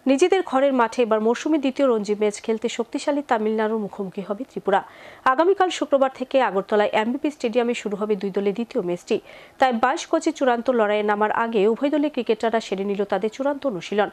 নিজেদের ঘরের মাঠে এবার মৌসুমী দ্বিতীয় রঞ্জি ম্যাচ খেলতে শক্তিশালী তামিলনাড়ুর মুখোমুখি হবে ত্রিপুরা। আগামীকাল শুক্রবার থেকে আগরতলায় এমবিপি স্টেডিয়ামে শুরু হবে দুই দলের দ্বিতীয় ম্যাচটি। তাই 22 কোচে চূড়ান্ত লড়াইয়ে নামার আগে উভয় দলের ক্রিকেটাররা সেরে নিল তাদের চূড়ান্ত অনুশীলন।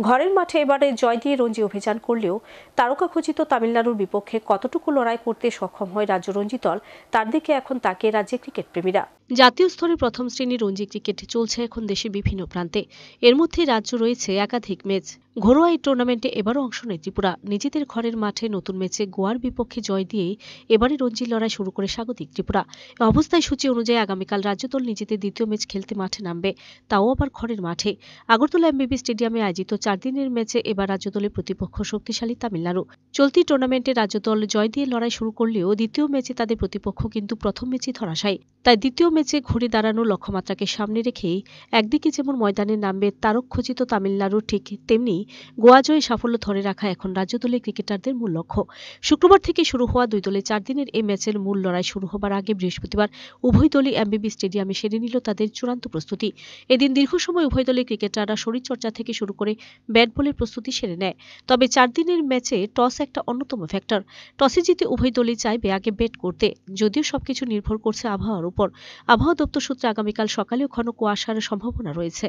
ঘরের মাঠে এবারে জয় দিয়ে রঞ্জি অভিযান করলেও তারকাখচিত তামিলনাড়ুর বিপক্ষে কতটুকু লড়াই করতে সক্ষম হয় রাজ্য রঞ্জি দল, তার দিকে এখন তাকিয়ে রাজ্যের ক্রিকেট প্রেমীরা। জাতীয় স্তরে প্রথম শ্রেণীর রঞ্জি ক্রিকেট চলছে এখন দেশের বিভিন্ন প্রান্তে। এর মধ্যে রাজ্য রয়েছে একাধিক ম্যাচ। ঘরোয়া এই টুর্নামেন্টে এবারও অংশ নেয় ত্রিপুরা। নিজেদের ঘরের মাঠে নতুন ম্যাচে গোয়ার বিপক্ষে জয় দিয়েই এবারে রঞ্জি লড়াই শুরু করে স্বাগতিক ত্রিপুরা। অবস্থায় সূচি অনুযায়ী আগামীকাল রাজ্য দল নিজেদের দ্বিতীয় ম্যাচ খেলতে মাঠে নামবে, তাও আবার ঘরের মাঠে। আগরতলা এমবিবি স্টেডিয়ামে আয়োজিত 4 দিনের ম্যাচে এবার রাজ্য দলের প্রতিপক্ষ শক্তিশালী তামিলনাড়ু। চলতি টুর্নামেন্টে রাজ্য দল জয় দিয়ে লড়াই শুরু করলেও দ্বিতীয় ম্যাচে তাদের প্রতিপক্ষ কিন্তু প্রথম ম্যাচেই ধরাশায়ী। তাই দ্বিতীয় ম্যাচে ঘুরে দাঁড়ানোর লক্ষ্যমাত্রাকে সামনে রেখেই একদিকে যেমন ময়দানে নামবে তারকখচিত তামিলনাড়ু, ঠিক তেমনি গোয়া জয়ে সাফল্য ধরে রাখা এখন রাজ্য দলের ক্রিকেটারদের মূল লক্ষ্য। শুক্রবার থেকে শুরু হওয়া দুই দলের 4 দিনের এই ম্যাচের মূল লড়াই শুরু হবার আগে বৃহস্পতিবার উভয় দলই এমবিবি স্টেডিয়ামে সেরে নিল তাদের চূড়ান্ত প্রস্তুতি। এদিন দীর্ঘ সময় উভয় দলের ক্রিকেটাররা শরীরচর্চা থেকে শুরু করে ব্যাট বলের প্রস্তুতি সেরে নেয়। তবে 4 দিনের ম্যাচে টস একটা অন্যতম ফ্যাক্টর। টসে জিতে উভয় দলই চাইবে আগে ব্যাট করতে, যদিও সবকিছু নির্ভর করছে আবহাওয়ার উপর। আবহাওয়া দপ্তর সূত্রে আগামীকাল সকালেও ঘন কুয়াশার সম্ভাবনা রয়েছে।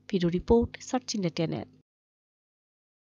Bureau report, search India channel.